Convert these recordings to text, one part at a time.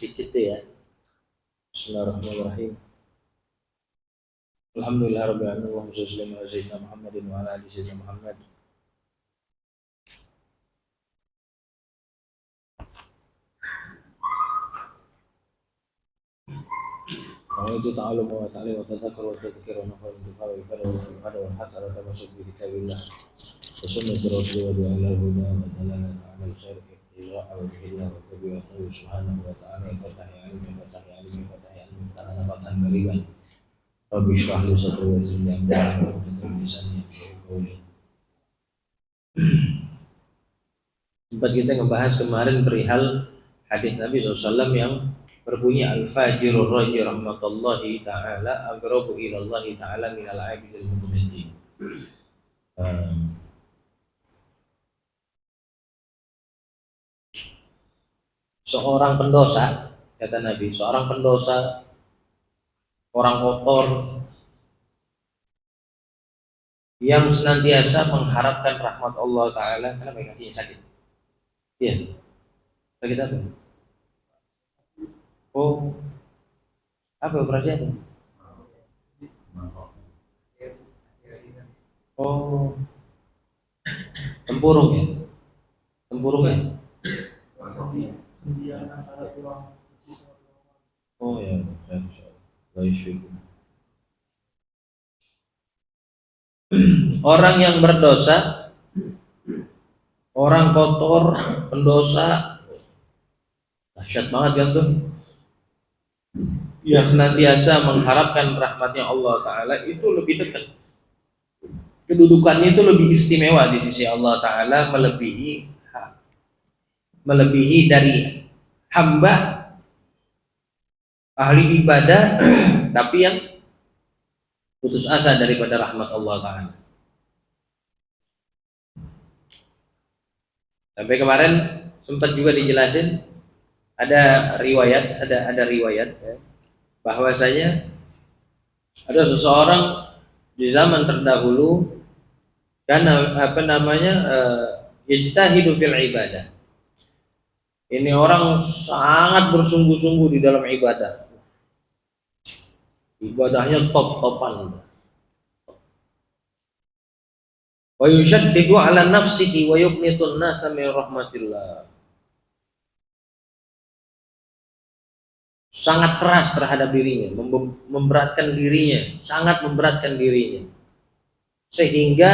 sedikit ya. Bismillahirrahmanirrahim. Alhamdulillahirabbil alamin wa sallallahu ala sayyidina Muhammadin wa ala ali sayyidina Muhammad. Itu ta'alum wa ta'lim wa tadhakkur wa tadhkir wa nafal wa ifada wa istifada wa hatta wa tamasuk bi kitabillah wa sunnati rasulillah wa ala huda wa dalalan ala al-khair iqtira'a wa bihillah wa tabi'a subhanahu wa ta'ala fatahi ilmi fatahi ilmi fatahi ilmi ta'ala fatahan bariban rabbi shrah li sadri wa yassir li amri wa hlul lisani yafqahu qawli. Sempat kita ngebahas kemarin perihal hadis Nabi SAW yang berbunyi al-fajirur rajih rahmatullahi ta'ala aqrabu ilallahi ta'ala minal abidil mu'minin. Seorang pendosa, kata Nabi, seorang pendosa, orang kotor yang senantiasa mengharapkan rahmat Allah Ta'ala. Kenapa kakinya sakit? Iya, sakit apa? Oh, apa operasinya? Oh, tempurung ya? Tempurung ya? Oh ya, orang yang berdosa, orang kotor, pendosa, dahsyat banget kan tuh. Yang senantiasa mengharapkan rahmatnya Allah Ta'ala itu lebih dekat, kedudukannya itu lebih istimewa di sisi Allah Ta'ala, melebihi dari hamba ahli ibadah tapi yang putus asa daripada rahmat Allah Ta'ala. Sampai kemarin sempat juga dijelasin ada riwayat ya, bahwasanya ada seseorang di zaman terdahulu karena yajtahidu fil ibadah. Ini orang sangat bersungguh-sungguh di dalam ibadah. Ibadahnya top-topan. Wa yushaddidu ala nafsihi wa yuqnitun nasa min rahmatillah. Sangat keras terhadap dirinya, memberatkan dirinya, sangat memberatkan dirinya. Sehingga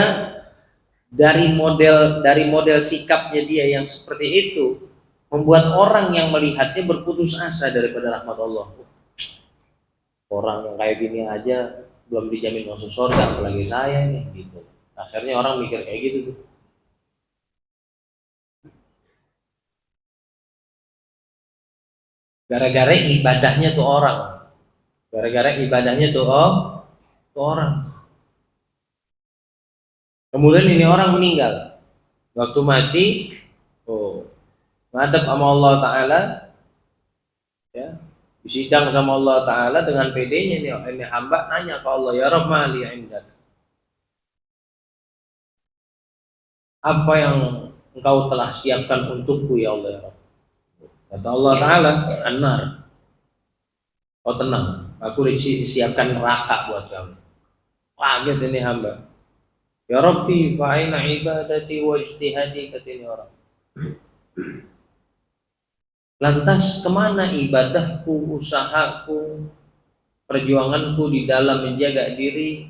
dari model sikapnya dia yang seperti itu membuat orang yang melihatnya berputus asa daripada rahmat Allah. Orang yang kayak gini aja belum dijamin masuk surga, apalagi saya nih gitu. Akhirnya orang mikir kayak gitu tuh. Gara-gara ibadahnya tuh orang. Kemudian ini orang meninggal. Waktu mati, ngadep sama Allah Ta'ala, ya, disidang sama Allah Ta'ala dengan pedenya ini hamba nanya ke Allah, ya Rabb mali indak. Apa yang engkau telah siapkan untukku ya Allah ya Rabb? Kata Allah Ta'ala, an-nar. Oh tenang, aku siapkan neraka buat kamu. Kaget ini hamba. Ya Rabbi, fa'ina ibadati wa ijtihadi, kata ini orang. Lantas kemana ibadahku, usahaku, perjuanganku di dalam menjaga diri,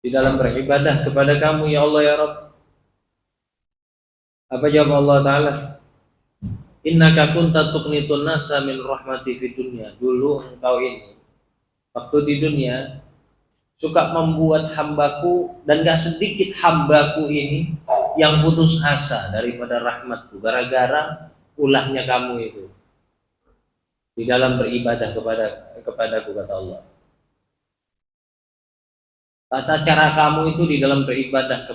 di dalam beribadah kepada kamu ya Allah ya Rabb? Apa jawab Allah Ta'ala? Innaka kunta tuqnitun nasa min rahmati fid dunya. Dulu engkau ini waktu di dunia suka membuat hambaku, dan gak sedikit hambaku ini yang putus asa daripada rahmatku gara-gara ulahnya kamu itu di dalam beribadah kepadaku, kata Allah. Tata cara kamu itu di dalam beribadah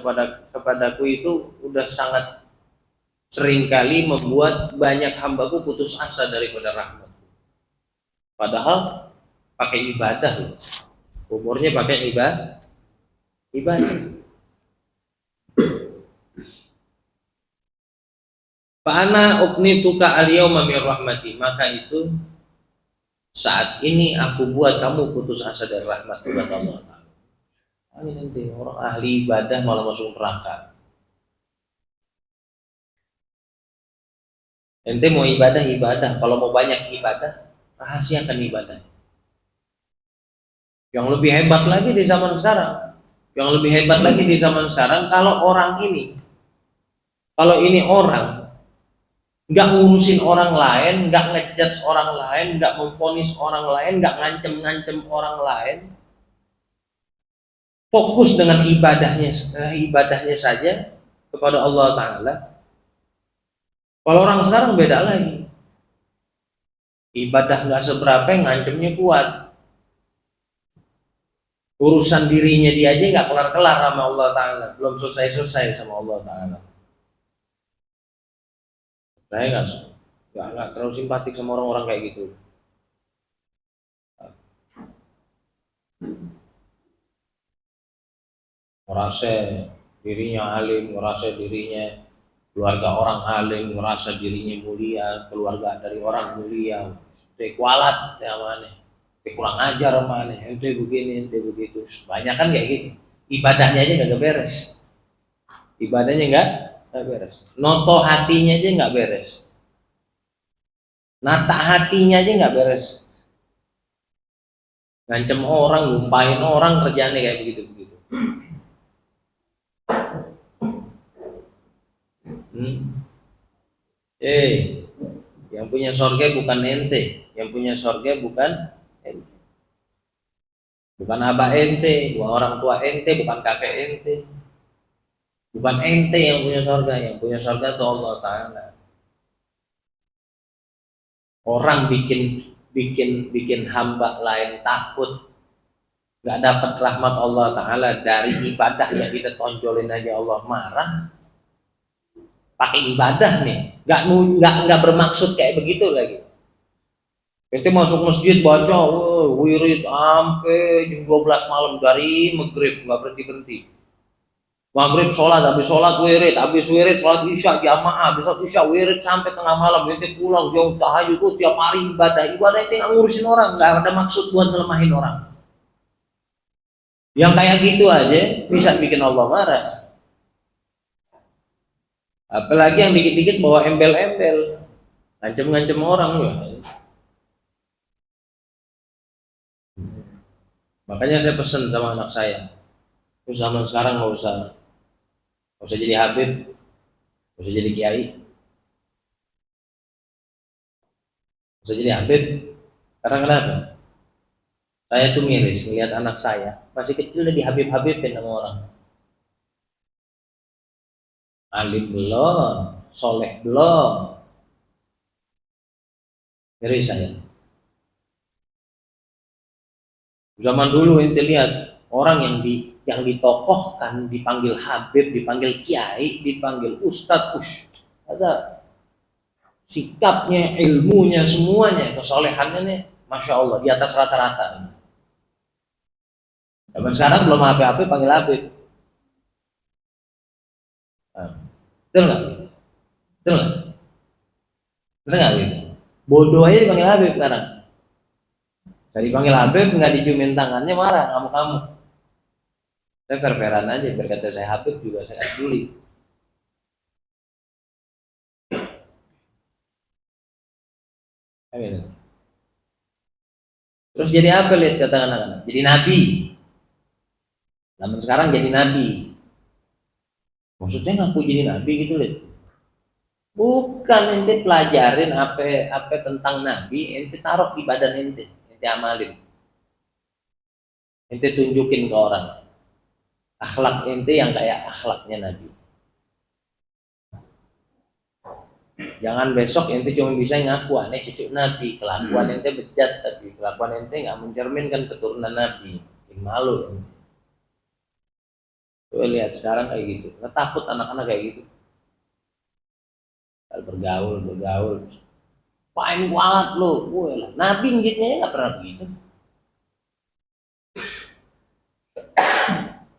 kepadaku itu udah sangat seringkali membuat banyak hambaku putus asa daripada rahmatku. Padahal pakai ibadah loh. Umurnya pakai ibadah. Fa'ana uqnituka al-yawma min rahmati, maka itu saat ini aku buat kamu putus asa dari rahmat Tuhan Allah Ta'ala. Ini nanti orang ahli ibadah malah masuk neraka. Ente mau ibadah, kalau mau banyak ibadah, rahasiakan ibadah. Yang lebih hebat lagi di zaman sekarang, kalau ini orang nggak ngurusin orang lain, nggak ngejudge orang lain, nggak memvonis orang lain, nggak ngancem-ngancem orang lain, fokus dengan ibadahnya saja kepada Allah Ta'ala. Kalau orang sekarang beda lagi, ibadah nggak seberapa, ngancemnya kuat, urusan dirinya dia aja nggak kelar-kelar sama Allah Ta'ala, belum selesai sama Allah Ta'ala. Saya nggak terlalu simpatik sama orang-orang kayak gitu. Merasa dirinya alim, merasa dirinya keluarga orang alim, merasa dirinya mulia, keluarga dari orang mulia, itu kualat ya mana, itu kurang ajar mana, itu begini, itu begitu. Banyak kan kayak gitu. Ibadahnya aja nggak beres, nggak beres. Noto hatinya aja nggak beres, nata hatinya aja nggak beres. Ngancem orang, ngumpain orang, kerjaannya kayak begitu. Yang punya sorga bukan ente, yang punya sorga bukan ente, bukan abah ente, bukan orang tua ente, bukan kakek ente, bukan ente yang punya sorga itu Allah Ta'ala. Orang bikin hamba lain takut nggak dapat rahmat Allah Ta'ala dari ibadah yang kita tonjolin aja Allah marah. Pakai ibadah nih, nggak bermaksud kayak begitu lagi. Ente masuk masjid baca wirid sampai jam 12 malam dari maghrib nggak berhenti. Maghrib sholat, habis sholat wirid, sholat isya jamaah, habis sholat isya wirid sampai tengah malam. Ente pulang jauh tahajud tuh tiap hari ibadah ente nggak ngurusin orang, nggak ada maksud buat ngelemahin orang. Yang kayak gitu aja bisa bikin Allah marah. Apalagi yang dikit-dikit bawa embel-embel, ngancem-ngancem orang ya. Makanya saya pesan sama anak saya, zaman sekarang nggak usah jadi habib, nggak usah jadi kiai, nggak usah jadi habib. Karena kenapa? Saya tuh miris melihat anak saya masih kecil udah dihabib-habibin sama orang. Alim belum, soleh belum. Miris saya. Zaman dulu ente lihat orang yang ditokohkan dipanggil habib, dipanggil kiai, dipanggil ustadz, ada sikapnya, ilmunya, semuanya, kesolehannya nih, masya Allah di atas rata-rata. Zaman sekarang belum apa-apa panggil habib. Betul nggak? Betul nggak? Betul nggak gitu? Bodoh aja dipanggil habib sekarang. Dari panggil habib nggak diciumin tangannya marah kamu. Saya fair-fairan aja, berkata saya habib juga saya nggak peduli. Terus jadi apa lihat kata anak-anak? Jadi nabi. Zaman sekarang jadi nabi. Maksudnya ngaku jadi nabi gitu lihat. Bukan ente pelajarin apa tentang nabi, ente taruh di badan ente amalin. Ente tunjukin ke orang. Akhlak ente yang kayak akhlaknya nabi. Jangan besok ente cuma bisa ngaku aneh cucu nabi, kelakuan ente bejat, tapi kelakuan ente nggak mencerminkan keturunan nabi. Bikin malu ente. Tuh lihat sekarang kayak gitu, nggak takut anak-anak kayak gitu. Bergaul, paling kualat lo, lah. Nabi ngitnya nggak pernah begitu.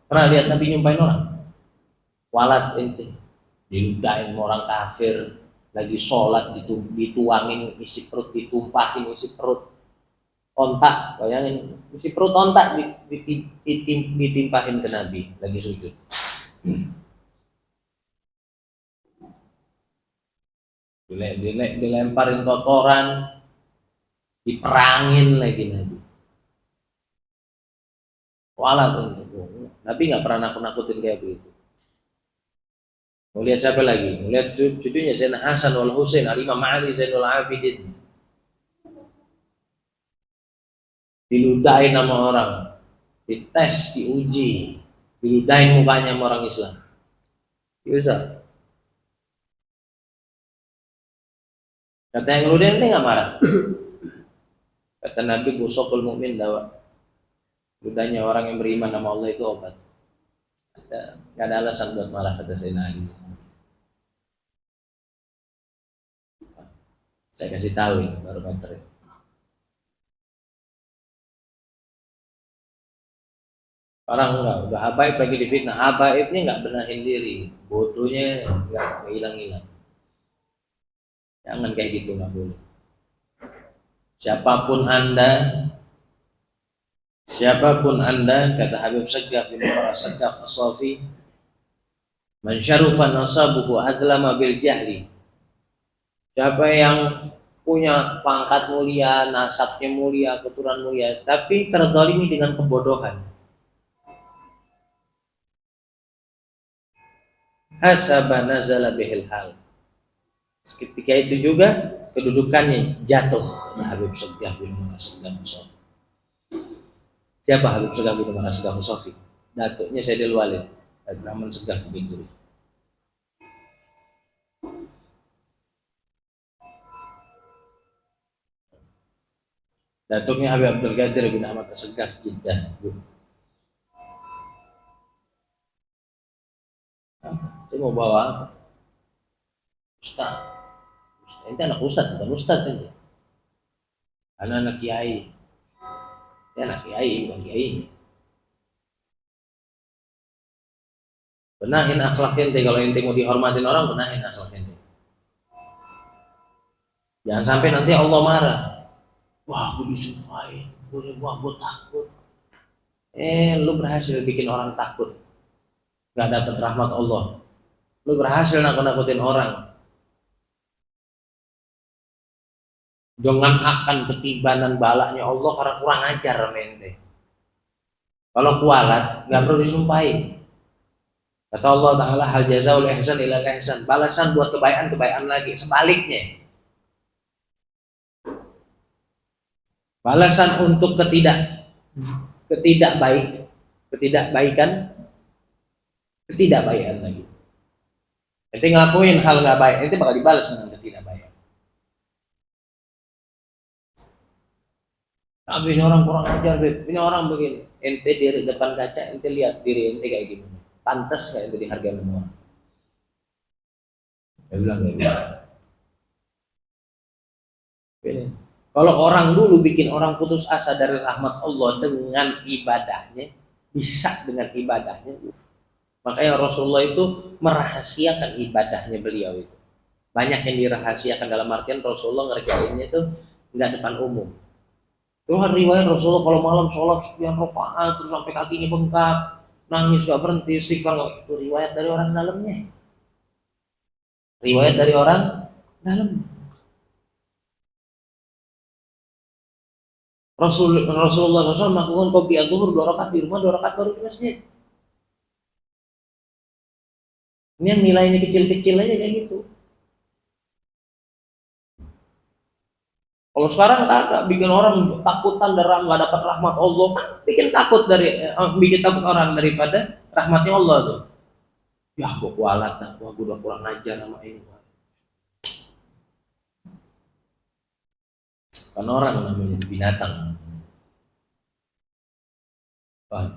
Pernah lihat Nabi nyumpain orang? Kualat ente, diludahin orang kafir, lagi sholat dituangin isi perut, ditumpahin isi perut ontak, bayangin isi perut ontak ditimpahin ke Nabi lagi sujud. Dilemparin kotoran, diperangin lagi Nabi. Walah, Nabi nggak pernah nakut-nakutin kayak begitu. Mau lihat siapa lagi? Mau lihat cucunya Sayyidina Hasan wal Husain, Al-Imam Ali Zainul Abidin. Diludahin sama orang, dites, diuji, diludahin mukanya sama orang Islam. Bisa. Kata yang ludahin ini nggak marah. Kata Nabi, busokul mukmin dawa. Ludahnya orang yang beriman sama Allah itu obat. Nggak ada alasan buat marah, kata Sayyidina Ali. Saya kasih tahu ini barometer. Orang enggak, udah habaib lagi difitnah. Habaibnya nggak benahin diri, bodohnya nggak hilang-hilang. Jangan kayak gitu, nggak boleh. Siapapun anda, kata Habib Segaf bin Umar Segaf As-Safi, man syarufan nasabuhu adlama bil jahli. Siapa yang punya pangkat mulia, nasabnya mulia, keturunan mulia, tapi terzalimi dengan kebodohan. Hasaba nazala bihil hal. Ketika itu juga kedudukannya jatuh. Habib Segaf bin Umar Segaf As-Safi. Siapa Habib Segaf bin Umar Segaf As-Safi? Datuknya Sayyidil Walid Abdurrahman Segaf bin Guru. Datuknya Habib Abdul Qadir bin Ahmad As-Segaf Jeddah. Itu mau bawa apa? Ustaz. Ini anak ustaz, bukan ustaz ini. Anak-anak kiai. Ini anak kiai, bukan kiai. Benahin akhlak ente, kalau ente mau dihormatin orang, benahin akhlak ente. Jangan sampai nanti Allah marah. Wah, gue disumpahin, gue takut. Lu berhasil bikin orang takut, gak dapat rahmat Allah. Lu berhasil nakut-nakutin orang. Jangan akan ketibanan balaknya Allah karena kurang ajar sama ente. Kalau kualat, gak perlu disumpahin. Kata Allah Ta'ala, hal jazaul ihsan ilal ihsan. Balasan buat kebaikan lagi. Sebaliknya, balasan untuk ketidakbaikan lagi. Ente ngelakuin hal nggak baik, ente bakal dibalas dengan ketidakbaikan. Tapi ini orang kurang ajar, Beb. Ini orang begini. Ente di depan kaca, ente lihat diri ente kayak gini. Pantas nggak ente dihargai sama orang? Dia bilang kayak gitu. Kalau orang dulu bikin orang putus asa dari rahmat Allah dengan ibadahnya, bisa dengan ibadahnya. Makanya Rasulullah itu merahasiakan ibadahnya beliau itu. Banyak yang dirahasiakan dalam artian Rasulullah ngerjainnya itu nggak depan umum. Itu riwayat Rasulullah kalau malam sholat sekian rakaat terus sampai kakinya bengkak, nangis gak berhenti, istighfar gak. Itu riwayat dari orang dalamnya. Riwayat dari orang dalamnya. Rasulullah SAW melakukan qobliyah zuhur 2 rakaat di rumah, 2 rakaat baru di masjid. Ini yang nilainya kecil-kecil aja kayak gitu. Kalau sekarang kagak, bikin orang takutan dari nggak dapat rahmat Allah, kan bikin takut orang daripada rahmatnya Allah tuh. Ya gue kualat, gue udah kurang ajar sama ini. Kan orang namanya binatang. Paham?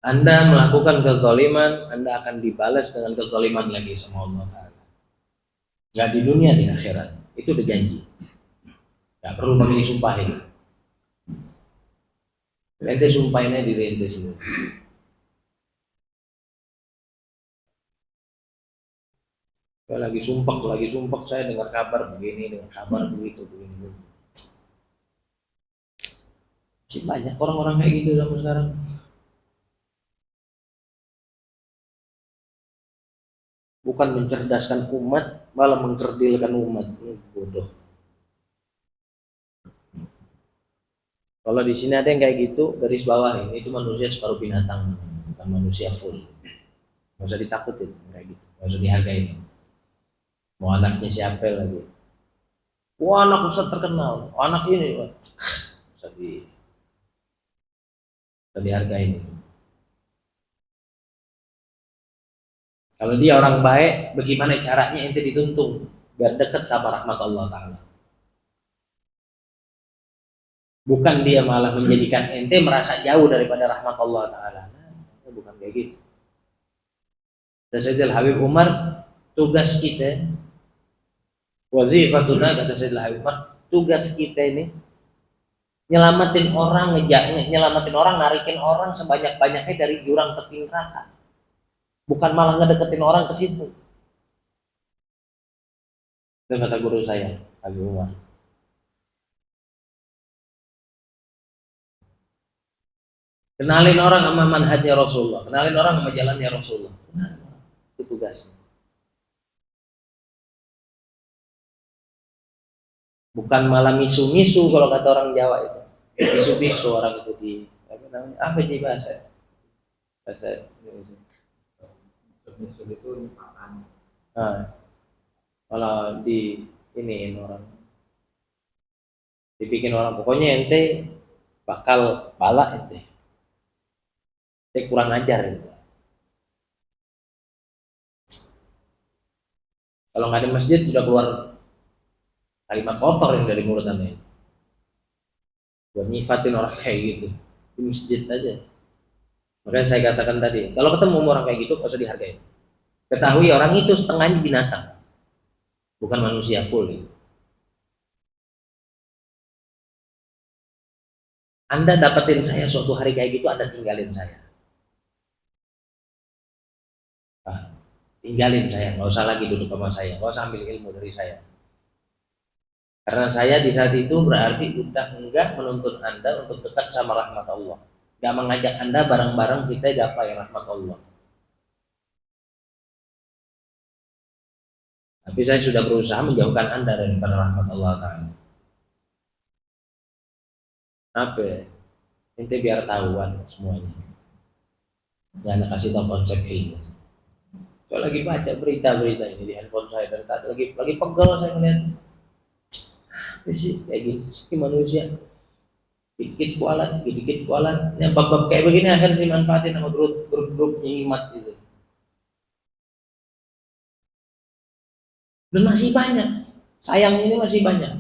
Anda melakukan kezaliman, Anda akan dibalas dengan kezaliman lagi sama Allah Ta'ala. Gak di dunia, di akhirat. Itu udah janji. Gak perlu pakai disumpahin. Ente sumpahinnya diri ente sendiri. Lagi sumpah saya dengar kabar begini, dengar kabar begitu, begini. Masih banyak orang-orang kayak gitu zaman sekarang. Bukan mencerdaskan umat, malah mengkerdilkan umat. Bodoh. Kalau di sini ada yang kayak gitu, garis bawah ini itu manusia separuh binatang, bukan manusia full. Nggak usah ditakutin kayak gitu, nggak usah dihargain. Mau anaknya siapa lagi? Wah, anak ustadz terkenal, anak ini, usah dihargain. Kalau dia orang baik, bagaimana caranya ente dituntun biar dekat sama rahmat Allah Ta'ala. Bukan dia malah menjadikan ente merasa jauh daripada rahmat Allah Ta'ala. Nah, bukan kayak gitu. Dan Sayyidil Habib Umar, tugas kita, wazifatuna, kata Sayyidil Habib Umar, tugas kita ini nyelamatin orang, nyelamatin orang, narikin orang sebanyak-banyaknya dari jurang tepi neraka. Bukan malah ngedeketin orang ke situ. Itu kata guru saya, Habib Umar. Kenalin orang sama manhajnya Rasulullah, kenalin orang sama jalannya Rasulullah. Itu tugasnya. Bukan malah misu-misu kalau kata orang Jawa itu. Misu-misu orang itu di apa sih bahasa Indonesia? Misu itu nimpakan. Nah, malah di iniin orang. Dibikin orang pokoknya ente bakal balak ente. Ente kurang ajar ente. Kalau nggak ada masjid udah keluar kalimat kotor yang dari mulut anda. Buat nyifatin orang kayak gitu di masjid aja. Makanya saya katakan tadi, kalau ketemu orang kayak gitu, gak usah dihargai. Ketahui orang itu setengahnya binatang, bukan manusia full. Anda dapetin saya suatu hari kayak gitu, Anda tinggalin saya. Tinggalin saya, nggak usah lagi duduk sama saya, nggak usah ambil ilmu dari saya. Karena saya di saat itu berarti udah enggak menuntut Anda untuk dekat sama rahmat Allah. Gak mengajak Anda bareng-bareng kita gapai rahmat Allah. Tapi saya sudah berusaha menjauhkan Anda daripada rahmat Allah Ta'ala. Apa? Ente biar tahuan semuanya. Jangan kasih tahu konsep ilmu. Kalau lagi baca berita-berita ini di handphone saya dari tadi lagi pegel saya melihat. Apa sih kayak gini? Si manusia dikit kualat. Yang bab-bab kayak begini akan dimanfaatin sama grup-grupnya imat gitu. Dan masih banyak. Sayang ini masih banyak.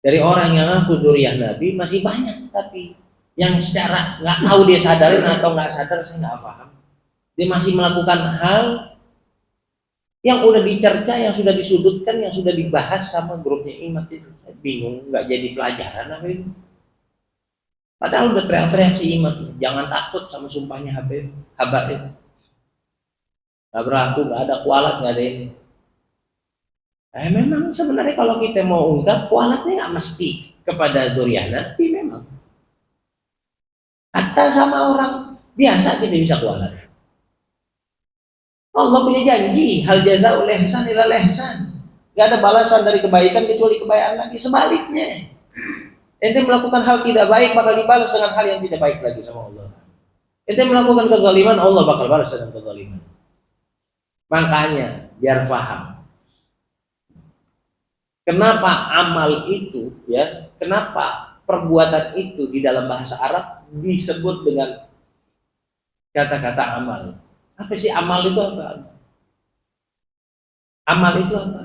Dari orang yang ngaku dzurriyyah Nabi masih banyak, tapi yang secara nggak tahu dia sadarin atau nggak sadar saya nggak paham. Dia masih melakukan hal yang udah dicerca, yang sudah disudutkan, yang sudah dibahas sama grupnya imat itu. Saya bingung, nggak jadi pelajaran apa itu. Padahal udah teriak-teriak si imat, jangan takut sama sumpahnya Habaib. Nggak berlaku, nggak ada kualat, nggak ada ini. Memang sebenarnya kalau kita mau ungkap, kualatnya nggak mesti kepada dzurriyyah Nabi memang. Kata sama orang biasa kita bisa kualat. Allah punya janji, hal jazaa'ul ihsan ilal ihsan. Gak ada balasan dari kebaikan kecuali kebaikan lagi. Sebaliknya, ente melakukan hal tidak baik bakal dibalas dengan hal yang tidak baik lagi sama Allah. Ente melakukan kezaliman, Allah bakal balas dengan kezaliman. Makanya biar paham. Kenapa amal itu ya? Kenapa perbuatan itu di dalam bahasa Arab disebut dengan kata-kata amal? Apa sih amal itu apa? Amal itu apa?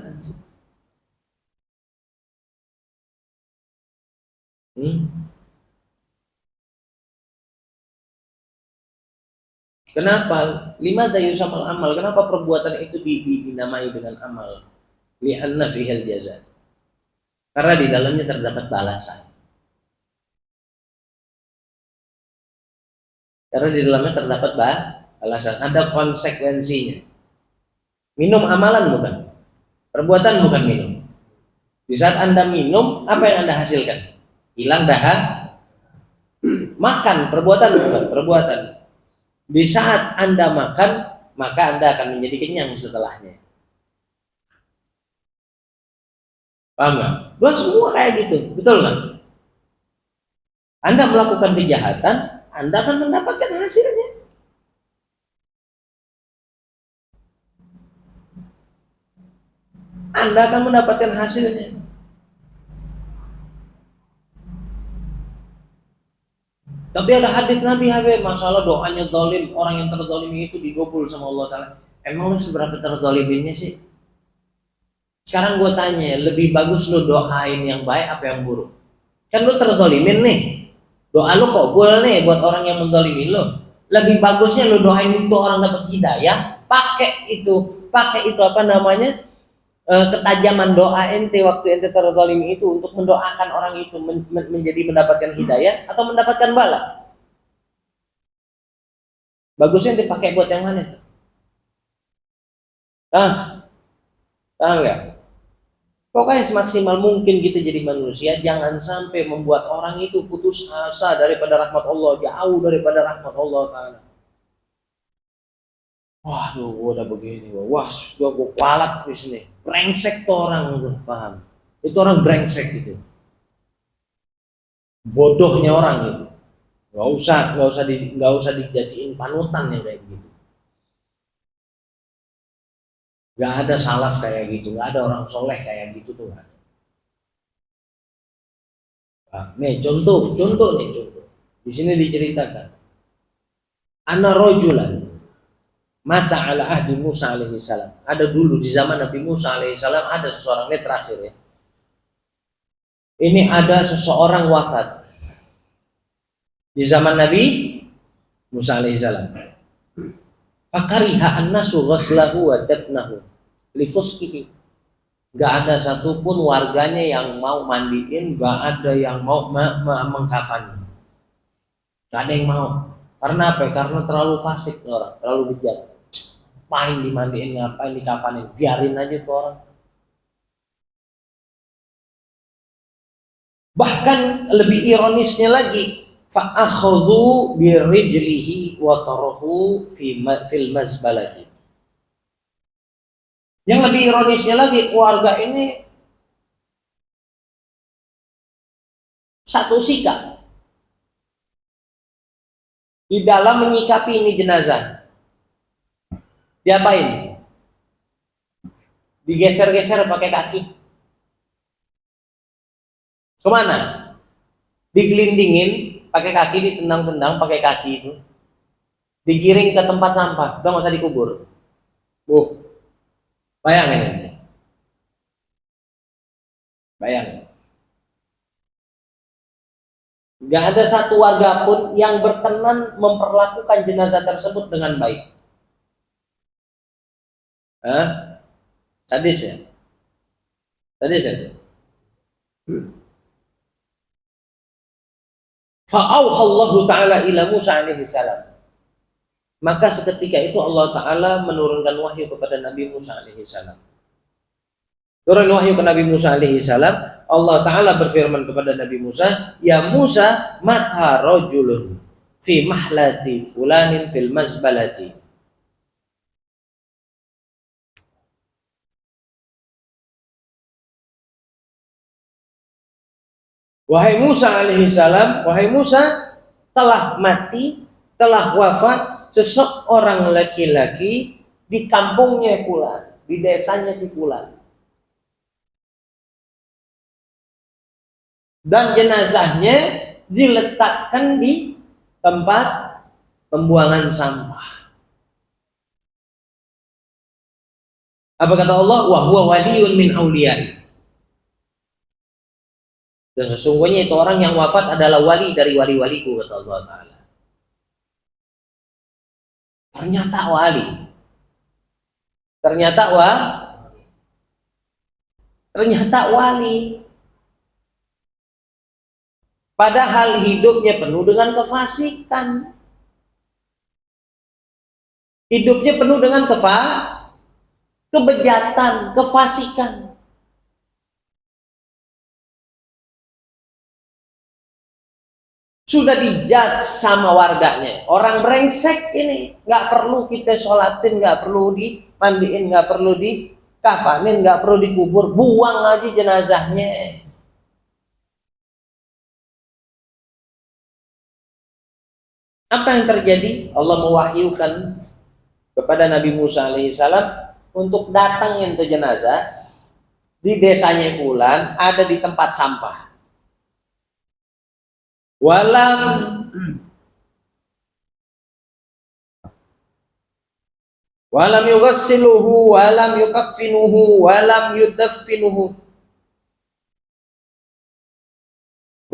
Kenapa? Limadza yusammal amal? Kenapa perbuatan itu dinamai dengan amal? Li'anna fihil jaza. Karena di dalamnya terdapat balasan. Karena di dalamnya terdapat balasan, ada konsekuensinya. Minum amalan bukan, perbuatan bukan minum. Di saat Anda minum, apa yang Anda hasilkan? Hilang dahaga. Makan, perbuatan bukan, perbuatan. Di saat Anda makan, maka Anda akan menjadi kenyang setelahnya. Paham nggak? Dua semua kayak gitu, betul nggak? Anda melakukan kejahatan, Anda akan mendapatkan hasilnya. Anda akan mendapatkan hasilnya. Tapi ada hadis Nabi Habib, masalah doanya zalim, orang yang terzalimi itu digobul sama Allah Ta'ala. Emang lu seberapa terzaliminnya sih? Sekarang gue tanya, lebih bagus lu doain yang baik apa yang buruk? Kan lu terzalimin nih, doa lu kabul nih buat orang yang menzalimi lu. Lebih bagusnya lu doain itu orang dapat hidayah, pakai itu apa namanya, ketajaman doa ente waktu ente terzalimi itu untuk mendoakan orang itu menjadi mendapatkan hidayah atau mendapatkan bala. Bagusnya ente pakai buat yang mana itu? Tahu nggak? Pokoknya semaksimal mungkin kita jadi manusia, jangan sampai membuat orang itu putus asa daripada rahmat Allah, jauh daripada rahmat Allah Ta'ala. Waduh, gue udah begini, wah, gue kualat di sini. Brengsek tuh orang itu, paham? Itu orang brengsek gitu. Bodohnya orang itu. Nggak usah dijadiin panutan yang kayak gitu. Nggak ada salaf kayak gitu, nggak ada orang soleh kayak gitu tuh. Nah, nih contoh nih. Di sini diceritakan, ana rojulan mata ala ahdi Musa alaihi salam. Ada dulu di zaman Nabi Musa alaihi salam ada seseorang, ini terakhir ya. Ini ada seseorang wafat di zaman Nabi Musa alaihi salam. Fakariha an-nasu ghaslahu wa dafnahu li fusqihi. Gak ada satupun warganya yang mau mandiin, gak ada yang mau mengkafani. Gak ada yang mau. Karena apa? Karena terlalu fasik orang, terlalu bejat. Ngapain dimandiin, ngapain dikafanin, biarin aja tuh orang. Bahkan lebih ironisnya lagi, fa'akhudhu birijlihi wa tarahu fil mazbalati. Yang lebih ironisnya lagi, keluarga ini satu sikap di dalam menyikapi ini jenazah. Diapain? Digeser-geser pakai kaki. Kemana? Digelindingin pakai kaki, ditendang-tendang pakai kaki itu. Digiring ke tempat sampah, udah nggak usah dikubur. Bayangin ini. Bayangin. Gak ada satu warga pun yang berkenan memperlakukan jenazah tersebut dengan baik. Sadis ya? Sadis ya? Fa'auhallahu ta'ala ila Musa alaihi salam. Maka seketika itu Allah Ta'ala menurunkan wahyu kepada Nabi Musa alaihi salam. Turun wahyu ke Nabi Musa alaihi salam. Allah Ta'ala berfirman kepada Nabi Musa, ya Musa, mata rajulun fi mahlati fulanin fil mazbalati. Wahai Musa alaihi salam, wahai Musa, telah mati, telah wafat seseorang laki-laki di kampungnya fulan, di desanya si fulan. Dan jenazahnya diletakkan di tempat pembuangan sampah. Apa kata Allah? Wa huwa waliyun min auliyai. Dan sesungguhnya itu orang yang wafat adalah wali dari wali-waliku, kata Allah Ta'ala. Ternyata wali. Ternyata wali. Padahal hidupnya penuh dengan kefasikan. Hidupnya penuh dengan kebejatan, kefasikan. Sudah dijudge sama warganya. Orang brengsek ini, nggak perlu kita sholatin, nggak perlu dimandiin, nggak perlu dikafanin, nggak perlu dikubur, buang aja jenazahnya. Apa yang terjadi? Allah mewahyukan kepada Nabi Musa alaihissalam untuk datangin ke jenazah di desanya Fulan, ada di tempat sampah. Walam walam yughassiluhu walam yukaffinuhu walam yudaffinuhu.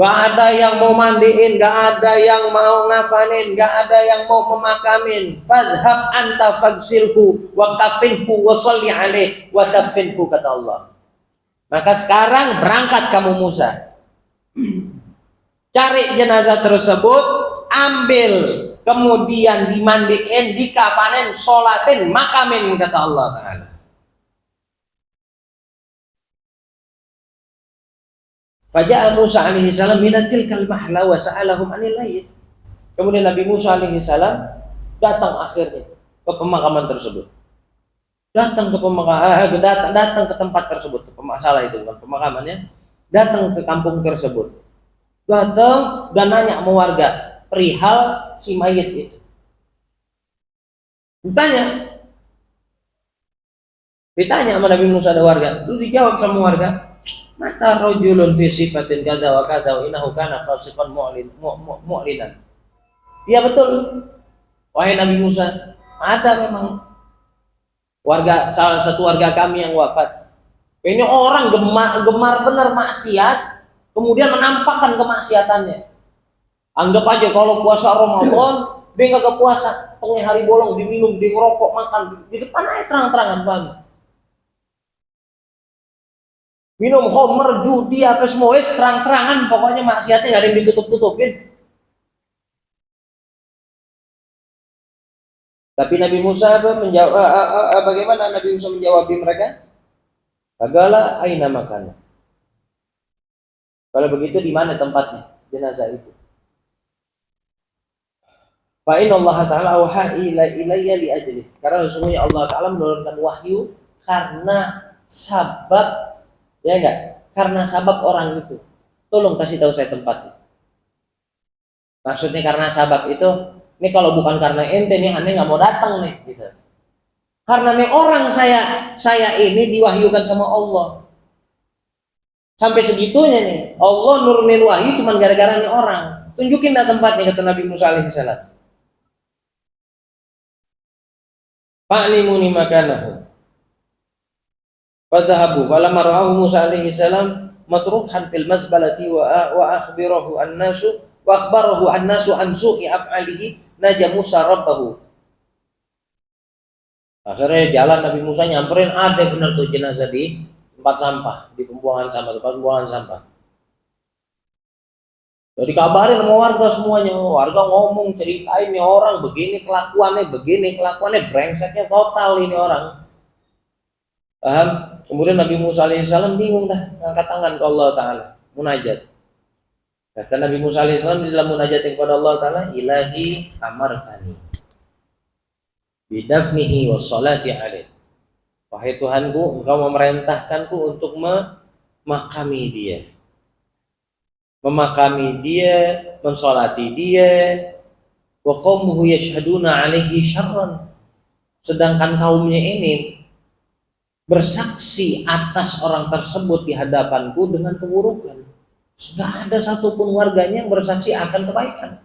Gak ada yang mau mandiin, gak ada yang mau ngafanin, gak ada yang mau memakamin. Fadhhab anta fagsilhu wa kafinhu wa sholli alaih wa dafinhu, kata Allah. Maka sekarang berangkat kamu Musa, cari jenazah tersebut, ambil, kemudian dimandiin, dikafanin, sholatin, makamin, kata Allah Ta'ala. Faja'a Musa alaihi salam ila tilkal mahla wa sa'alahum 'anil mayyit. Kemudian Nabi Musa alaihi salam datang akhirnya ke pemakaman tersebut. Datang ke tempat tersebut, ke masalah itu bukan pemakamannya, datang ke kampung tersebut. Datang dan nanya sama warga perihal si mayit itu. Ditanya sama Nabi Musa ada warga, lu dijawab sama warga, mata rojulun fi sifatin kada wa kada wa innahu kana fasiqan mu'linan. Iya betul, wahai Nabi Musa, ada memang warga, salah satu warga kami yang wafat. Ini orang gemar benar maksiat, kemudian menampakkan kemaksiatannya. Anggap aja kalau puasa Ramadan, dia nggak puasa, tengah hari bolong, diminum, dia ngerokok, makan di depan aja terang-terangan, paham? Minum homer, judi, apa semua, terang-terangan, pokoknya maksiatnya nggak ada yang ditutup-tutupin. Tapi Nabi Musa menjawab, bagaimana Nabi Musa menjawab mereka? Kagala aina makan. Kalau begitu di mana tempatnya jenazah itu? Fa inna Allah Ta'ala auha ilayya li ajli. Karena sesungguhnya Allah Ta'ala menurunkan wahyu karena sabab, ya enggak? Karena sabab orang itu. Tolong kasih tahu saya tempatnya. Maksudnya karena sabab itu, ini kalau bukan karena ente nih, aneh nggak mau datang nih, gitu. Karena nih orang saya ini diwahyukan sama Allah. Sampai segitunya nih, Allah nurunin wahyu cuma gara-gara nih orang. Tunjukin dah tempatnya, kata Nabi Musa alaihissalam. Fa'limuni makanahu. Fadhahabu falamma ra'ahu Musa alaihi salam matruhan fil mazbalati wa akhbarahu an-nasu an su'i af'alihi naja Musa rabbahu. Akhirnya jalan Nabi Musa nyamperin, ada benar tuh jenazah di tempat sampah, di tempat pembuangan sampah. Jadi kabarin sama warga semuanya, warga ngomong, ceritain nih orang begini kelakuannya, brengseknya total ini orang. Paham? Kemudian Nabi Musa alaihissalam bingung dah, angkat tangan ke Allah Ta'ala, munajat. Kata Nabi Musa alaihissalam di dalam munajat kepada Allah Ta'ala, ilahi amartani bidafnihi wassalati alaih. Wahai Tuhanku, engkau memerintahkanku untuk memakami dia, mensolati dia, wa qaumuhu yashhaduna alaihi syarran. Sedangkan kaumnya ini bersaksi atas orang tersebut di hadapanku dengan keburukan. Tidak ada satupun warganya yang bersaksi akan kebaikan.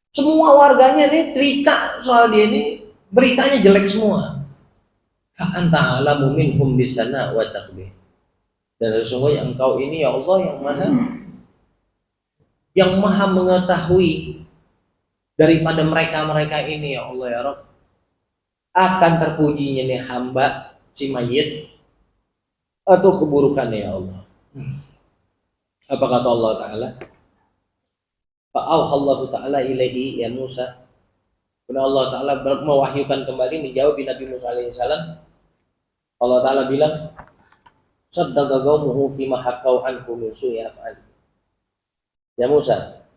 Semua warganya ini cerita soal dia ini, beritanya jelek semua. Anta alamu minhum bisana wa taqbih. Dan sesungguhnya engkau ini ya Allah yang maha mengetahui daripada mereka ini ya Allah ya Rabb. Akan terpujinya nih hamba si mayit atau keburukannya ya Allah. Apa kata Allah Ta'ala? Fa'auha Allah Ta'ala ilaihi ya Musa. Kemudian Allah Ta'ala mewahyukan kembali menjawab Nabi Musa alaihissalam. Allah Ta'ala bilang, saddaqa qaumuhu fima haqqau anhu min su'i af'ali. Ya Musa,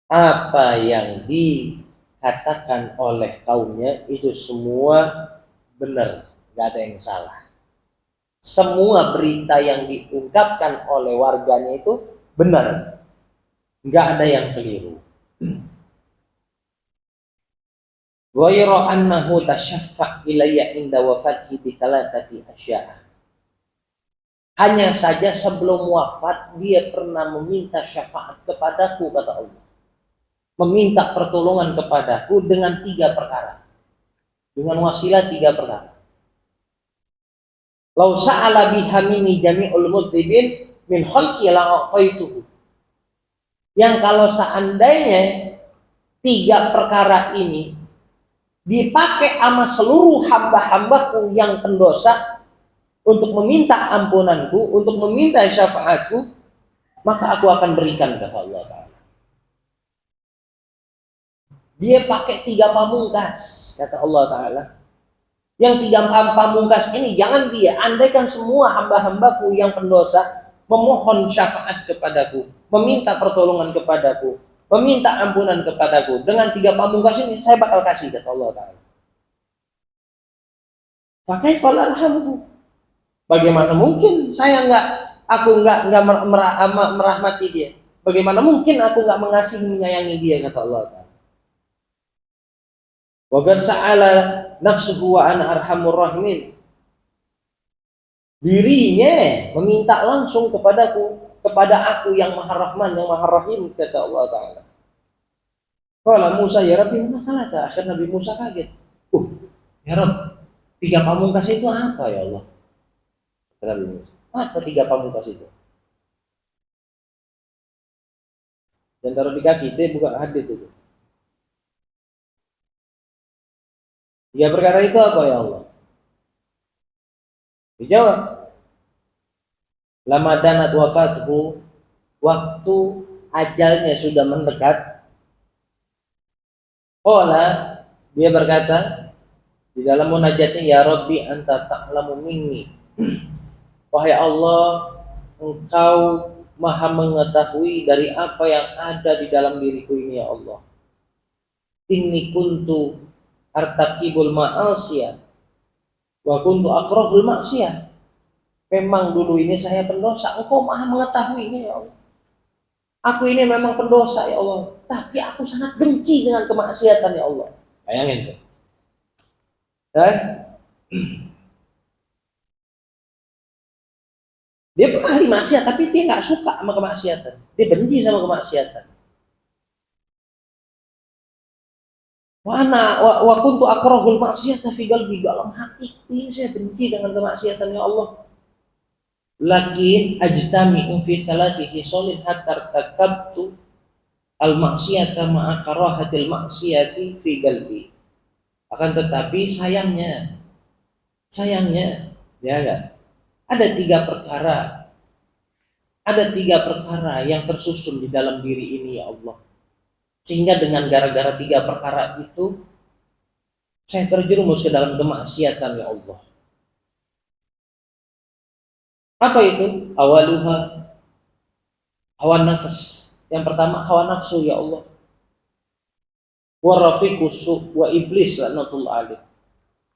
apa yang dikatakan oleh kaumnya itu semua benar, nggak ada yang salah. Semua berita yang diungkapkan oleh warganya itu benar, nggak ada yang keliru. Ghayra annahu tashaffa ilayya inda wafatihi bi salatati asya'. Hanya saja sebelum wafat dia pernah meminta syafaat kepadaku, kata Allah. Meminta pertolongan kepadaku dengan 3 perkara. Dengan wasilah 3 perkara. Lau sa'ala biha minni jami'ul mudhibin min khalqi la'ataituhu. Yang kalau seandainya 3 perkara ini dipakai sama seluruh hamba-hambaku yang pendosa untuk meminta ampunanku, untuk meminta syafaatku, maka aku akan berikan, kata Allah Ta'ala. Dia pakai 3 pamungkas, kata Allah Ta'ala. Yang 3 pamungkas ini jangan dia, andaikan semua hamba-hambaku yang pendosa memohon syafaat kepadaku, meminta pertolongan kepadaku, meminta ampunan kepadaku, dengan 3 pamungkas ini saya bakal kasih, kata Allah Ta'ala. Pakai falarhamku. Bagaimana mungkin saya aku nggak merahmati dia? Bagaimana mungkin aku nggak mengasihi menyayangi dia, kata Allah Ta'ala. Wa qad sa'ala nafsuhu wa ana arhamur rahimin. Dirinya meminta langsung kepadaku, kepada aku yang Maha Rahman, yang Maha Rahim, kata Allah Ta'ala. Qala Musa ya Rabbi ma khalaka. Akhir Nabi Musa kaget. Ya Rabb, 3 pamungkas itu apa ya Allah? Kata Nabi Musa, apa 3 pamungkas itu? Dan taruh di kaki, dia buka hadis itu. 3 perkara itu apa ya Allah? Dijawab, lama danat wafatuhu, waktu ajalnya sudah mendekat. Qala, dia berkata di dalam munajatnya, ya Rabbi anta ta'lamu minni. Wahai Allah, Engkau Maha mengetahui dari apa yang ada di dalam diriku ini, ya Allah. Inni kuntu artaqibul ma'asiyah wa kuntu akrahul maksiyah. Memang dulu ini saya pendosa, Engkau Maha mengetahuinya, ya Allah. Aku ini memang pendosa, ya Allah, tapi aku sangat benci dengan kemaksiatan, ya Allah. Bayangin tuh. Dia ahli maksiat, tapi dia nggak suka sama kemaksiatan. Dia benci sama kemaksiatan. Wa kuntu akrahul maksiata fi qalbi, dalam hatiku ini saya benci dengan kemaksiatan, ya Allah. Lakin ajtami'u fi thalathi khisalin hatta takabtu al maksiyata ma'a karahatil maksiyati fi qalbi. Akan tetapi sayangnya ya enggak, ada tiga perkara yang tersusun di dalam diri ini, ya Allah, sehingga dengan gara-gara 3 perkara itu saya terjerumus ke dalam kemaksiatan, ya Allah. Apa itu? Awaluha hawa nafs. Yang pertama hawa nafsu, ya Allah. Wa rafiqus wa iblis laknatullah alaih.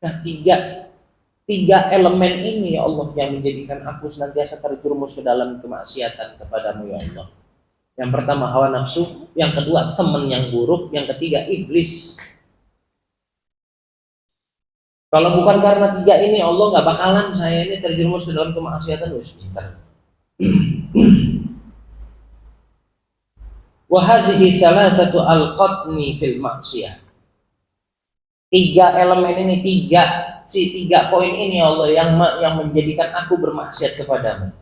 Nah, tiga elemen ini, ya Allah, yang menjadikan aku senantiasa terjerumus ke dalam kemaksiatan kepadamu, ya Allah. Yang pertama hawa nafsu, yang kedua teman yang buruk, yang ketiga iblis. Kalau bukan karena 3 ini, Allah nggak bakalan saya ini terjerumus ke dalam kemaksiatan. Wa hadhihi thalathatu alqatni fil maksiyah. 3 elemen ini, 3 poin ini, ya Allah, yang menjadikan aku bermaksiat kepadamu.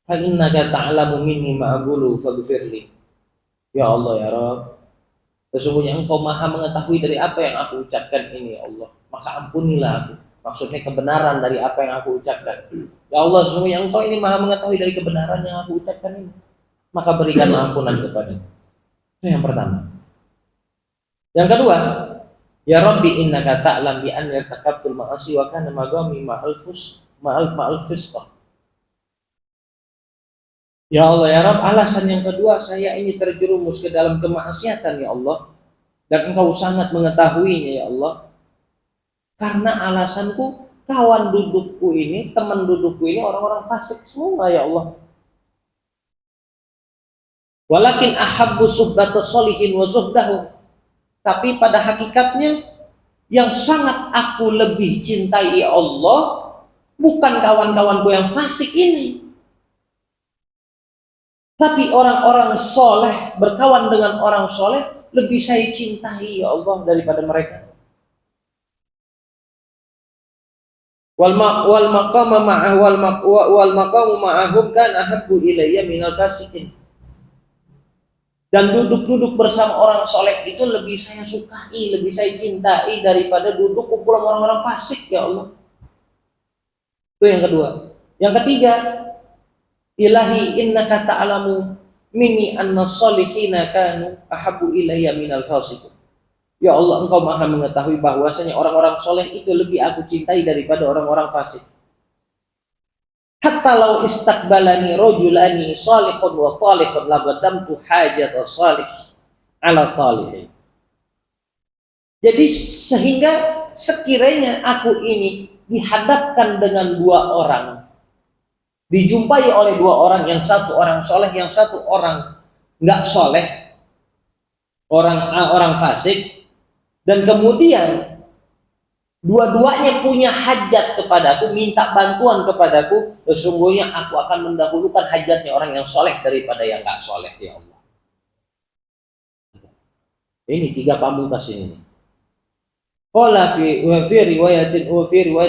Fa innaka ta'lamu minni ma aqulu faghfirli. Ya Allah, ya Rabb, sesungguhnya Engkau Maha mengetahui dari apa yang aku ucapkan ini, ya Allah, maka ampunilah aku. Maksudnya kebenaran dari apa yang aku ucapkan. Ya Allah, sesungguhnya Engkau ini Maha mengetahui dari kebenaran yang aku ucapkan ini, maka berikanlah ampunan kepadaku. Itu yang pertama. Yang kedua, ya Rabbi innaka ta'lam bi anna irtakabtul ma'asi wa kana magami ma'al fisqah. Ya Allah ya Rabb, alasan yang kedua saya ini terjerumus ke dalam kemaksiatan ya Allah, dan Engkau sangat mengetahuinya ya Allah. Karena alasanku kawan dudukku ini, teman dudukku ini orang-orang fasik semua ya Allah. Walakin ahabbu suhbata sholihin wa zuhdahu. Tapi pada hakikatnya yang sangat aku lebih cintai ya Allah bukan kawan-kawanku yang fasik ini, tapi orang-orang soleh, berkawan dengan orang soleh lebih saya cintai ya Allah daripada mereka. Wal maqamu ma'ahum kan ahabbu ilayya minal fasikin. Dan duduk-duduk bersama orang soleh itu lebih saya sukai, lebih saya cintai daripada duduk kumpulan orang-orang fasik ya Allah. Itu yang kedua. Yang ketiga, Ilahi innaka ta'lamu minni anna salihina kanu ahabbu ilayya minal fasiqin. Ya Allah, Engkau Maha mengetahui bahwasanya orang-orang soleh itu lebih aku cintai daripada orang-orang fasik. Hatta law istaqbalani rajulani salihun wa talihun labadamtu hajata salih ala talih. Jadi sehingga sekiranya aku ini dihadapkan dengan dua orang, dijumpai oleh dua orang, yang satu orang soleh, yang satu orang nggak soleh, orang fasik, dan kemudian dua-duanya punya hajat kepadaku, minta bantuan kepadaku, sesungguhnya aku akan mendahulukan hajatnya orang yang soleh daripada yang nggak soleh ya Allah. Ini tiga pamungkas ini. Qala fi riwayatin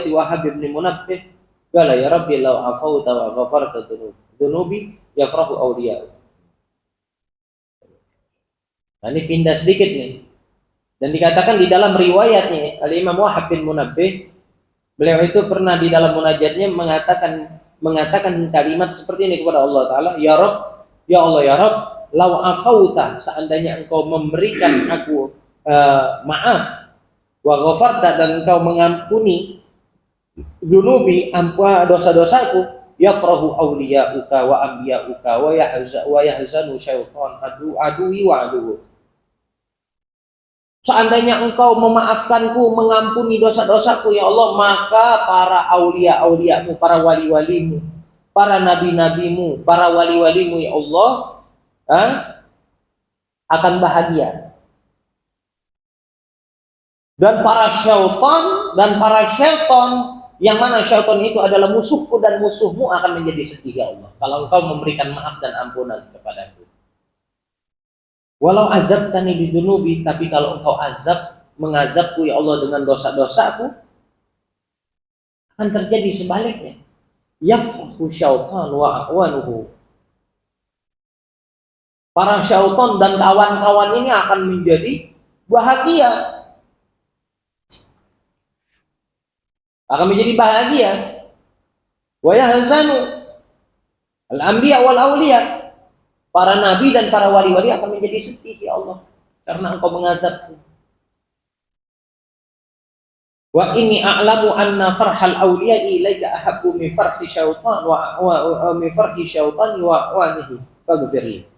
Wahab bin Munabbih, qala ya Rabbi law afauta wa ghafarta dhunubi yafrahu awliya'u. Nah, ini pindah sedikit nih. Dan dikatakan di dalam riwayatnya Al-Imam Wahab bin Munabbih, beliau itu pernah di dalam munajatnya mengatakan kalimat seperti ini kepada Allah Ta'ala, ya Rabb, ya Allah ya Rabb, law afauta, seandainya engkau memberikan aku maaf, wa ghafarta, dan engkau mengampuni dzunubi, dosa-dosaku, yafrahu awliya'uka wa anbiya'uka wa yahzanu syaitan aduwi wa aduwu. Seandainya engkau memaafkanku, mengampuni dosa-dosaku ya Allah, maka para aulia-auliamu, para wali-walimu, para nabi-nabimu, para wali-walimu ya Allah akan bahagia. Dan para syaitan, yang mana syaitan itu adalah musuhku dan musuhmu, akan menjadi sedih ya Allah kalau engkau memberikan maaf dan ampunan kepadaku. Walau azabtani bidunubi, tapi kalau engkau mengazabku ya Allah dengan dosa-dosaku, akan terjadi sebaliknya. Yafrahu syaitan wa a'wanuhu. Para syaitan dan kawan-kawan ini akan menjadi bahagia. Akan menjadi bahagia. Wa yahzanu al-anbiya wal awliya. Para nabi dan para wali-wali akan menjadi sedih ya Allah karena engkau mengazabku. Wa inni a'lamu anna farhal awliya'i ilaika ahabbu min farhi syaitan wa min farhi syaitani wa wanihi faghfirli.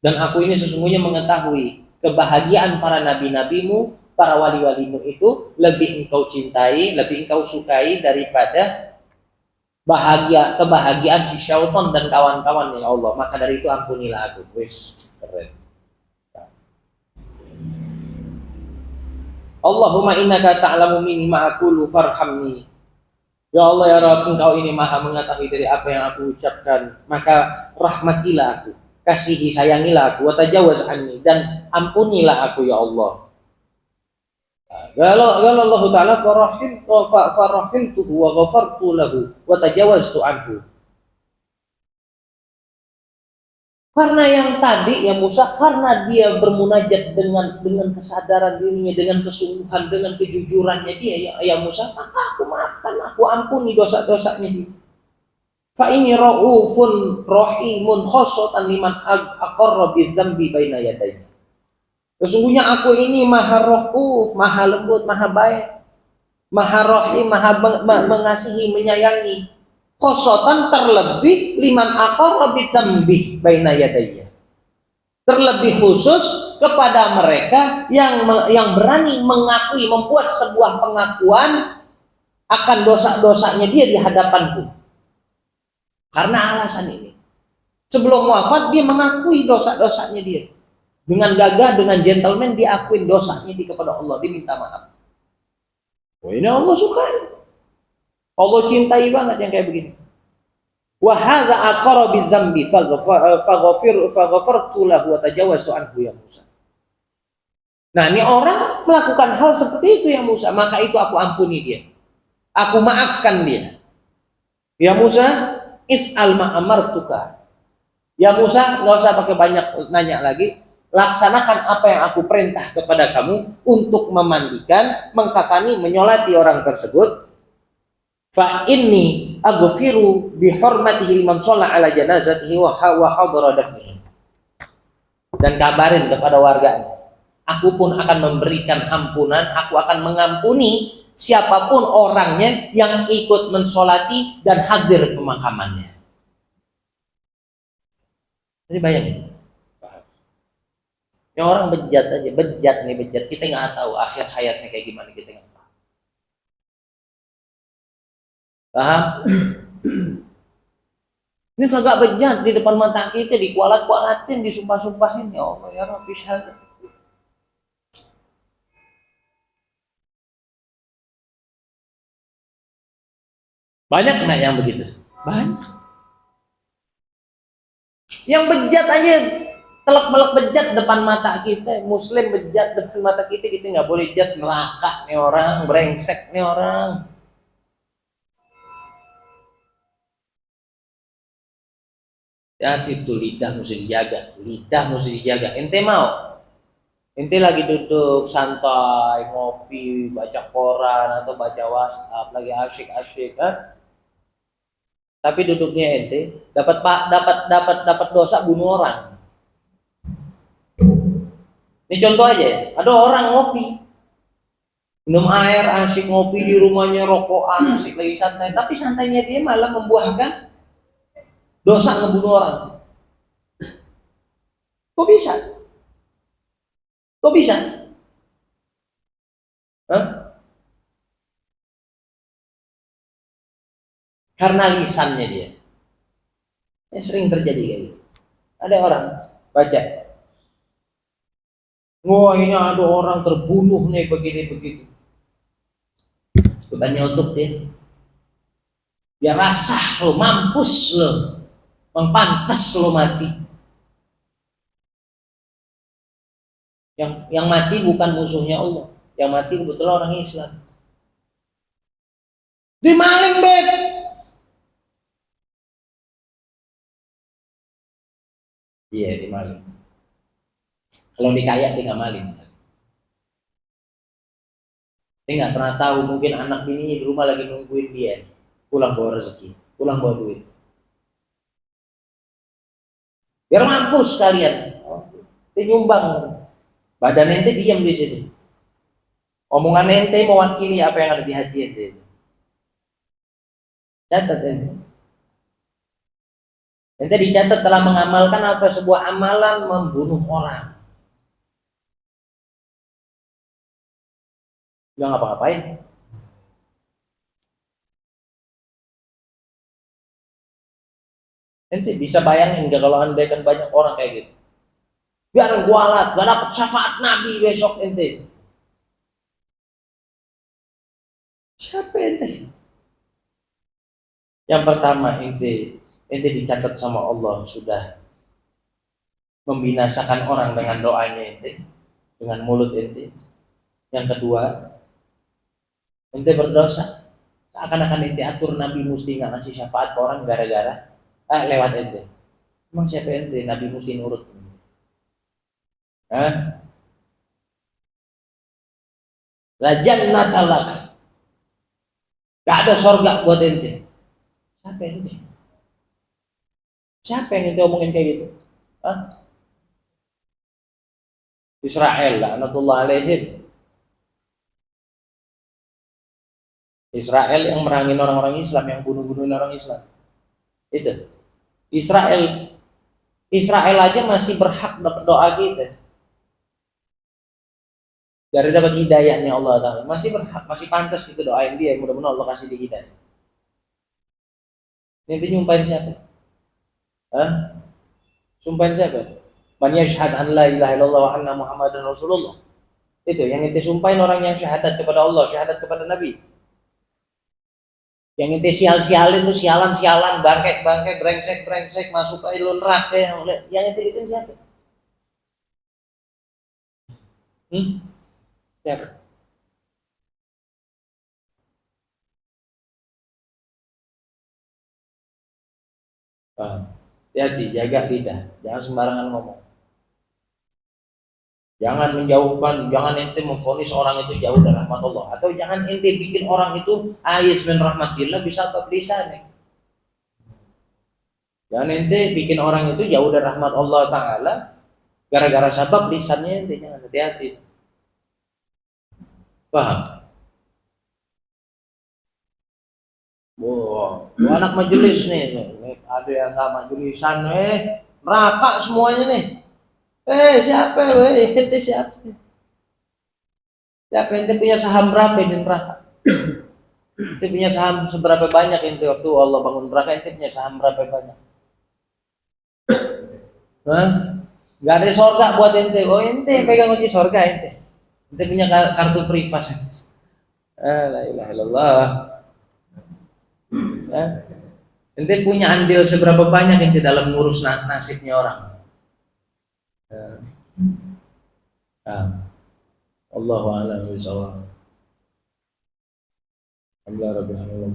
Dan aku ini sesungguhnya mengetahui kebahagiaan para nabi-nabimu, para wali-walimu itu lebih engkau cintai, lebih engkau sukai daripada kebahagiaan si syaitan dan kawan-kawan ya Allah. Maka dari itu ampunilah aku. Wis, keren. Allahumma innaka ta'lamu minni ma aqulu farhamni. Ya Allah ya Rabb, engkau ini maha mengetahui dari apa yang aku ucapkan, maka rahmatilah aku, kasihi sayangilah aku, wa tajawaz anni, dan ampunilah aku ya Allah. Kalau Allah Ta'ala farahimtuhu wa ghafartu lahu wa tajawaztu anhu. Karena yang tadi ya Musa, karena dia bermunajat dengan kesadaran dirinya, dengan kesungguhan, dengan kejujurannya dia ya Musa, maka aku maafkan, aku ampuni dosa-dosanya dia. Fa ini raufun rahimun khosotan liman aqarra bidzambi baina yadayhi. Sesungguhnya aku ini maha rauf, maha lembut, maha baik, maha rahim, maha mengasihi, menyayangi. Khosotan terlebih liman aqarra bidzambi baina yadayhi. Terlebih khusus kepada mereka yang berani mengakui, membuat sebuah pengakuan akan dosa-dosanya dia di hadapanku. Karena alasan ini, sebelum wafat dia mengakui dosa-dosanya dia. Dengan gagah, dengan gentleman diakuin dosanya di kepada Allah, diminta maaf. Oh, ini Allah suka. Allah cintai banget yang kayak begini. Wa hadza aqara bidzambi faghfartu lahu wa tajawaztu anhu ya Musa. Nah, ini orang melakukan hal seperti itu ya Musa, maka itu aku ampuni dia. Aku maafkan dia. Ya Musa, if'al ma amartuka. Ya Musa, nggak usah pakai banyak nanya lagi. Laksanakan apa yang aku perintah kepada kamu untuk memandikan, mengkafani, menyolati orang tersebut. Fa inni aghfiru bi hurmatihi liman shalla ala janazatihi wa hadara dafnihi. Dan kabarin kepada warganya, aku pun akan memberikan ampunan, aku akan mengampuni siapapun orangnya yang ikut mensolati dan hadir pemakamannya. Jadi bayangin, yang orang bejat aja, bejat. Kita nggak tahu akhir hayatnya kayak gimana, kita nggak tahu. Paham? Ini kagak bejat di depan mata kita, dikualat-kualatin, disumpah-sumpahin. Ya Allah ya Rabbi syahadat. Banyak nggak yang begitu? Banyak. Yang bejat aja, telak-belak bejat depan mata kita. Muslim bejat depan mata kita nggak boleh jat, neraka nih orang, brengsek nih orang. Hati tuh lidah mesti dijaga, ente mau? Ente lagi duduk santai, ngopi, baca koran atau baca WhatsApp, lagi asyik-asyik kan? Tapi duduknya ente dapat dosa bunuh orang. Ini contoh aja, ada orang ngopi, minum air, asyik ngopi di rumahnya, rokokan, asyik lagi santai, tapi santainya dia malah membuahkan dosa ngebunuh orang. Kok bisa? Hah? Karena lisannya dia. Ini sering terjadi kayak gitu. Ada orang baca, wah ini ada orang terbunuh nih begini begitu. Ikutan nyotok dia. Biar rasah lo, mampus lo, mempantas lo mati. Yang mati bukan musuhnya Allah, yang mati kebetulan orang Islam. Dimaling beb. Iya dimaling. Kalau dikaya dia nggak maling. Dia nggak pernah tahu, mungkin anak bininya di rumah lagi nungguin dia pulang bawa rezeki, pulang bawa duit. Biar mampus kalian. Dia nyumbang. Badan ente diam di sini. Omongan ente mewakili apa yang ada di hati ente. Catat ente. Ente dicatat telah mengamalkan apa, sebuah amalan membunuh orang. Nggak ngapa-ngapain. Ente bisa bayangin nggak kalau andaikan banyak orang kayak gitu? Biar kualat, gak dapat syafaat Nabi besok ente. Siapa ente? Yang pertama ente dicatat sama Allah sudah membinasakan orang dengan doanya ente, dengan mulut ente. Yang kedua, ente berdosa. Seakan-akan ente atur Nabi mesti nggak ngasih syafaat ke orang gara-gara lewat ente. Emang siapa ente? Nabi mesti nurut. La jannata lak. Gak ada sorga buat ente. Siapa ente? Siapa yang ente omongin kayak gitu? Hah? Israel, laknatullah alaihim. Israel yang merangin orang-orang Islam, yang bunuh-bunuhin orang Islam. Itu. Israel Israel aja masih berhak dapat doa kita. Dari dapat hidayahnya Allah Ta'ala. Masih berhak, masih pantas kita doain dia. Mudah-mudahan Allah kasih dia hidayah. Nanti nyumpahin siapa? Hah? Sumpahin siapa? Man yashhad an la ilaha illallah wa anna muhammadan rasulullah. Itu yang itu sumpahin orang yang syahadat kepada Allah, syahadat kepada Nabi. Yang itu sial-sialin tuh sialan-sialan, bangkek-bangkek, brengsek-brengsek, masuk ke ilmu neraka. Yang itu siapa? Siapa? Hati-hati, jaga lidah, jangan sembarangan ngomong. Jangan menjauhkan, jangan ente memvonis orang itu jauh dari rahmat Allah, atau jangan ente bikin orang itu ayat min rahmatillah bisa bab lisan. Jangan ente bikin orang itu jauh dari rahmat Allah Ta'ala gara-gara sabab lisannya ente, jangan, hati-hati. Paham? Wah, anak majelis nih, ada yang nggak majelisan neraka semuanya nih. Siapa ente siapa? Siapa ente punya saham berapa di neraka? Ente punya saham seberapa banyak ente waktu Allah bangun neraka, ente punya saham berapa banyak? Hah? Gak ada sorga buat ente. Oh ente pegang kunci sorga ente. Ente punya kartu privat. La ilaha illallah. Ente punya andil seberapa banyak ente dalam ngurus nasibnya orang. Allahu a'lam bishawab. Alhamdulillah rabbil alamin.